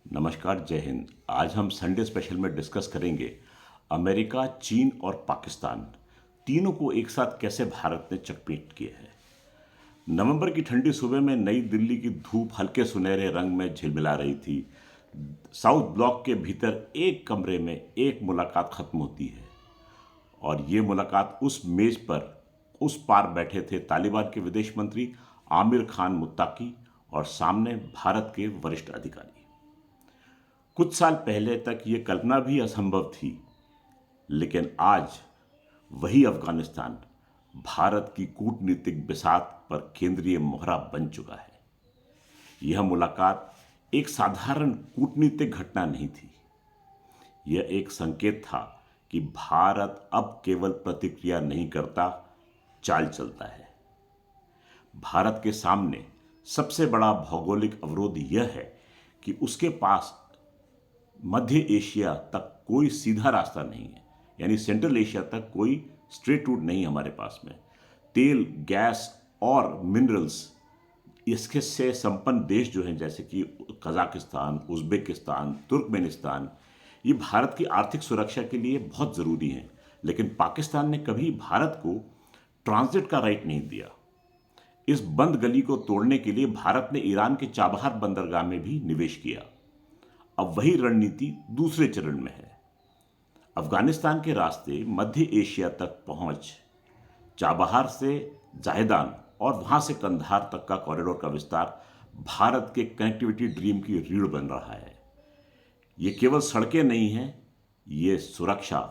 नमस्कार, जय हिंद। आज हम संडे स्पेशल में डिस्कस करेंगे अमेरिका, चीन और पाकिस्तान तीनों को एक साथ कैसे भारत ने चकमेट किया है। नवंबर की ठंडी सुबह में नई दिल्ली की धूप हल्के सुनहरे रंग में झिलमिला रही थी। साउथ ब्लॉक के भीतर एक कमरे में एक मुलाकात खत्म होती है और ये मुलाकात उस मेज पर उस पार बैठे थे तालिबान के विदेश मंत्री आमिर खान मुत्ताकी और सामने भारत के वरिष्ठ अधिकारी। कुछ साल पहले तक ये कल्पना भी असंभव थी, लेकिन आज वही अफगानिस्तान भारत की कूटनीतिक बिसात पर केंद्रीय मोहरा बन चुका है। यह मुलाकात एक साधारण कूटनीतिक घटना नहीं थी। यह एक संकेत था कि भारत अब केवल प्रतिक्रिया नहीं करता, चाल चलता है। भारत के सामने सबसे बड़ा भौगोलिक अवरोध यह है कि उसके पास मध्य एशिया तक कोई सीधा रास्ता नहीं है, यानी सेंट्रल एशिया तक कोई स्ट्रेट रूट नहीं है हमारे पास में। तेल, गैस और मिनरल्स इसके से संपन्न देश जो हैं, जैसे कि कजाकिस्तान, उज़्बेकिस्तान, तुर्कमेनिस्तान, ये भारत की आर्थिक सुरक्षा के लिए बहुत ज़रूरी हैं। लेकिन पाकिस्तान ने कभी भारत को ट्रांजिट का राइट नहीं दिया। इस बंद गली को तोड़ने के लिए भारत ने ईरान के चाबहार बंदरगाह में भी निवेश किया। अब वही रणनीति दूसरे चरण में है। अफगानिस्तान के रास्ते मध्य एशिया तक पहुंच, चाबहार से जाहेदान और वहां से कंधार तक का कॉरिडोर का विस्तार भारत के कनेक्टिविटी ड्रीम की रीढ़ बन रहा है। ये केवल सड़कें नहीं हैं, ये सुरक्षा,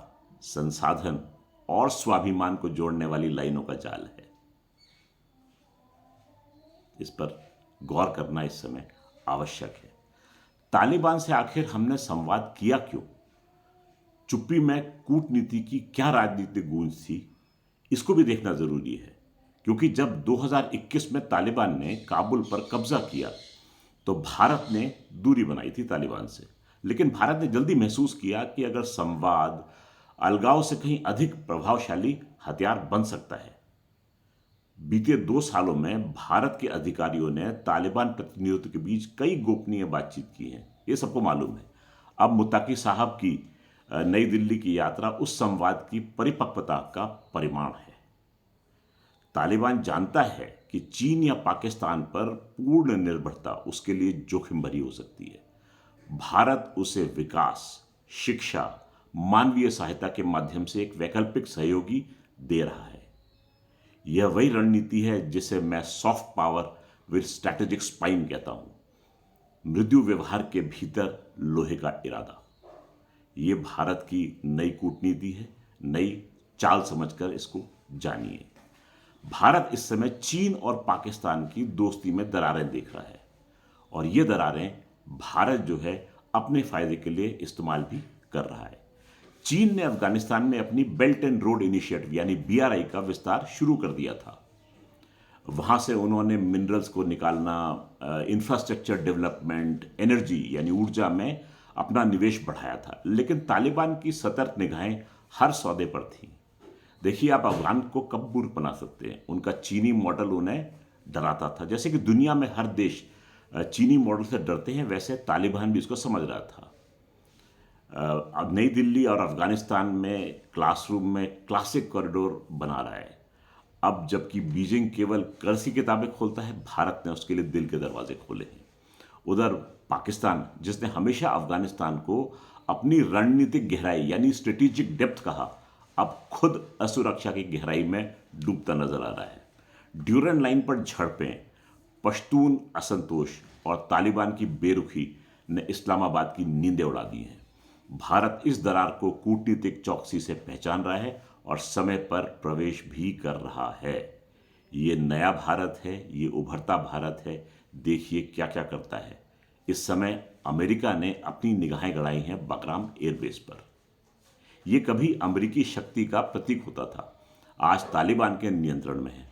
संसाधन और स्वाभिमान को जोड़ने वाली लाइनों का जाल है। इस पर गौर करना इस समय आवश्यक है। तालिबान से आखिर हमने संवाद किया क्यों? चुप्पी में कूटनीति की क्या राजनीतिक गूंज थी, इसको भी देखना जरूरी है। क्योंकि जब 2021 में तालिबान ने काबुल पर कब्जा किया तो भारत ने दूरी बनाई थी तालिबान से। लेकिन भारत ने जल्दी महसूस किया कि अगर संवाद अलगाव से कहीं अधिक प्रभावशाली हथियार बन सकता है। बीते 2 सालों में भारत के अधिकारियों ने तालिबान प्रतिनिधियों के बीच कई गोपनीय बातचीत की है, ये सबको मालूम है। अब मुत्ताकी साहब की नई दिल्ली की यात्रा उस संवाद की परिपक्वता का परिमाण है। तालिबान जानता है कि चीन या पाकिस्तान पर पूर्ण निर्भरता उसके लिए जोखिम भरी हो सकती है। भारत उसे विकास, शिक्षा, मानवीय सहायता के माध्यम से एक वैकल्पिक सहयोगी दे रहा है। यह वही रणनीति है जिसे मैं soft power with strategic spine कहता हूं। मृदु व्यवहार के भीतर लोहे का इरादा। यह भारत की नई कूटनीति है। नई चाल समझकर इसको जानिए। भारत इस समय चीन और पाकिस्तान की दोस्ती में दरारें देख रहा है और ये दरारें भारत जो है अपने फायदे के लिए इस्तेमाल भी कर रहा है। चीन ने अफगानिस्तान में अपनी बेल्ट एंड रोड इनिशिएटिव यानी बीआरआई का विस्तार शुरू कर दिया था। वहां से उन्होंने मिनरल्स को निकालना, इंफ्रास्ट्रक्चर डेवलपमेंट, एनर्जी यानी ऊर्जा में अपना निवेश बढ़ाया था। लेकिन तालिबान की सतर्क निगाहें हर सौदे पर थी। देखिए, आप अफगान को कब मूर्ख बना सकते हैं? उनका चीनी मॉडल उन्हें डराता था। जैसे कि दुनिया में हर देश चीनी मॉडल से डरते हैं, वैसे तालिबान भी इसको समझ रहा था। अब नई दिल्ली और अफगानिस्तान में क्लासरूम में क्लासिक कॉरिडोर बना रहा है। अब जबकि बीजिंग केवल कर्ज की किताबें खोलता है, भारत ने उसके लिए दिल के दरवाजे खोले हैं। उधर पाकिस्तान, जिसने हमेशा अफगानिस्तान को अपनी रणनीतिक गहराई यानी स्ट्रेटेजिक डेप्थ कहा, अब खुद असुरक्षा की गहराई में डूबता नजर आ रहा है। ड्यूरन लाइन पर झड़पें, पश्तून असंतोष और तालिबान की बेरुखी ने इस्लामाबाद की नींदें उड़ा दी हैं। भारत इस दरार को कूटनीतिक चौकसी से पहचान रहा है और समय पर प्रवेश भी कर रहा है। ये नया भारत है, ये उभरता भारत है। देखिए क्या क्या करता है। इस समय अमेरिका ने अपनी निगाहें गड़ाई हैं बकराम एयरबेस पर। यह कभी अमेरिकी शक्ति का प्रतीक होता था, आज तालिबान के नियंत्रण में है।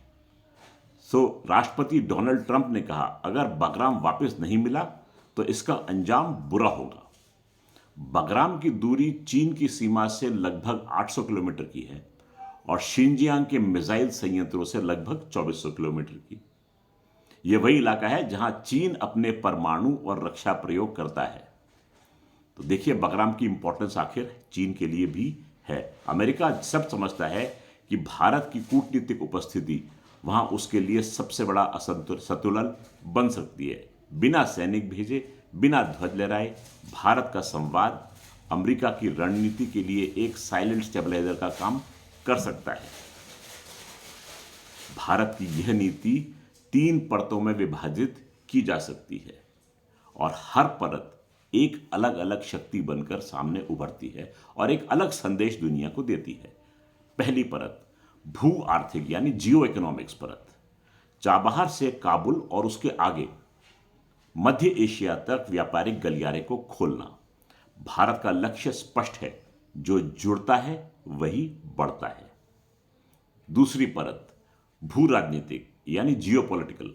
राष्ट्रपति डोनाल्ड ट्रंप ने कहा, अगर बकराम वापस नहीं मिला तो इसका अंजाम बुरा होगा। बगराम की दूरी चीन की सीमा से लगभग 800 किलोमीटर की है और शिनजियांग के मिसाइल संयंत्रों से लगभग 2400 किलोमीटर की। यह वही इलाका है जहां चीन अपने परमाणु और रक्षा प्रयोग करता है। तो देखिए बगराम की इंपॉर्टेंस आखिर चीन के लिए भी है। अमेरिका सब समझता है कि भारत की कूटनीतिक उपस्थिति वहां उसके लिए सबसे बड़ा असंतुलन बन सकती है। बिना सैनिक भेजे, बिना ध्वज लहराए भारत का संवाद अमेरिका की रणनीति के लिए एक साइलेंट स्टेबलाइजर का काम कर सकता है। भारत की यह नीति 3 परतों में विभाजित की जा सकती है और हर परत एक अलग अलग शक्ति बनकर सामने उभरती है और एक अलग संदेश दुनिया को देती है। पहली परत भू आर्थिक यानी जियो इकोनॉमिक्स परत, चाबहार से काबुल और उसके आगे मध्य एशिया तक व्यापारिक गलियारे को खोलना। भारत का लक्ष्य स्पष्ट है, जो जुड़ता है वही बढ़ता है। दूसरी परत भू राजनीतिक यानी जियोपॉलिटिकल,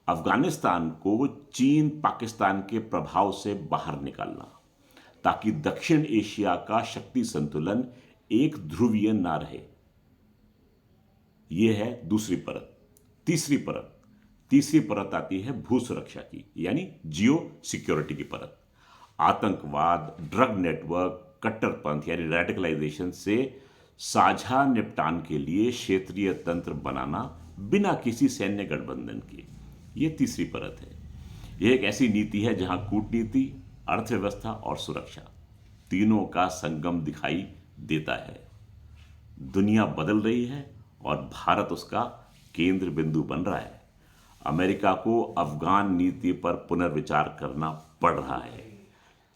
अफगानिस्तान को चीन पाकिस्तान के प्रभाव से बाहर निकालना ताकि दक्षिण एशिया का शक्ति संतुलन एक ध्रुवीय ना रहे। यह है दूसरी परत। तीसरी परत आती है भू सुरक्षा की यानी जियो सिक्योरिटी की परत। आतंकवाद, ड्रग नेटवर्क, कट्टरपंथ यानी रेडिकलाइजेशन से साझा निपटान के लिए क्षेत्रीय तंत्र बनाना बिना किसी सैन्य गठबंधन के, यह तीसरी परत है। यह एक ऐसी नीति है जहां कूटनीति, अर्थव्यवस्था और सुरक्षा तीनों का संगम दिखाई देता है। दुनिया बदल रही है और भारत उसका केंद्र बिंदु बन रहा है। अमेरिका को अफगान नीति पर पुनर्विचार करना पड़ रहा है।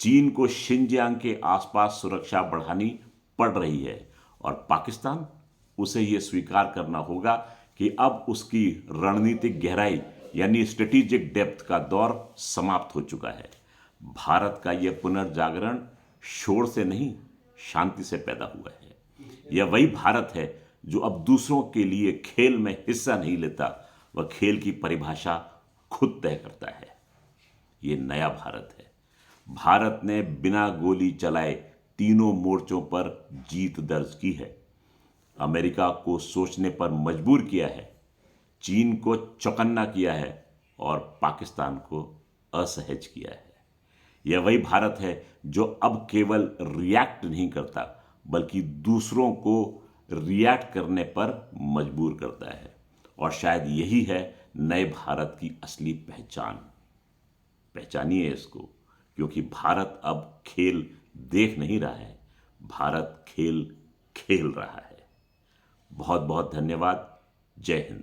चीन को शिनजियांग के आसपास सुरक्षा बढ़ानी पड़ रही है और पाकिस्तान, उसे यह स्वीकार करना होगा कि अब उसकी रणनीतिक गहराई यानी स्ट्रेटेजिक डेप्थ का दौर समाप्त हो चुका है। भारत का यह पुनर्जागरण शोर से नहीं, शांति से पैदा हुआ है। यह वही भारत है जो अब दूसरों के लिए खेल में हिस्सा नहीं लेता, वह खेल की परिभाषा खुद तय करता है। यह नया भारत है। भारत ने बिना गोली चलाए तीनों मोर्चों पर जीत दर्ज की है। अमेरिका को सोचने पर मजबूर किया है, चीन को चौकन्ना किया है और पाकिस्तान को असहज किया है। यह वही भारत है जो अब केवल रिएक्ट नहीं करता, बल्कि दूसरों को रिएक्ट करने पर मजबूर करता है। और शायद यही है नए भारत की असली पहचान। पहचानिए इसको, क्योंकि भारत अब खेल देख नहीं रहा है, भारत खेल खेल रहा है। बहुत बहुत धन्यवाद। जय हिंद।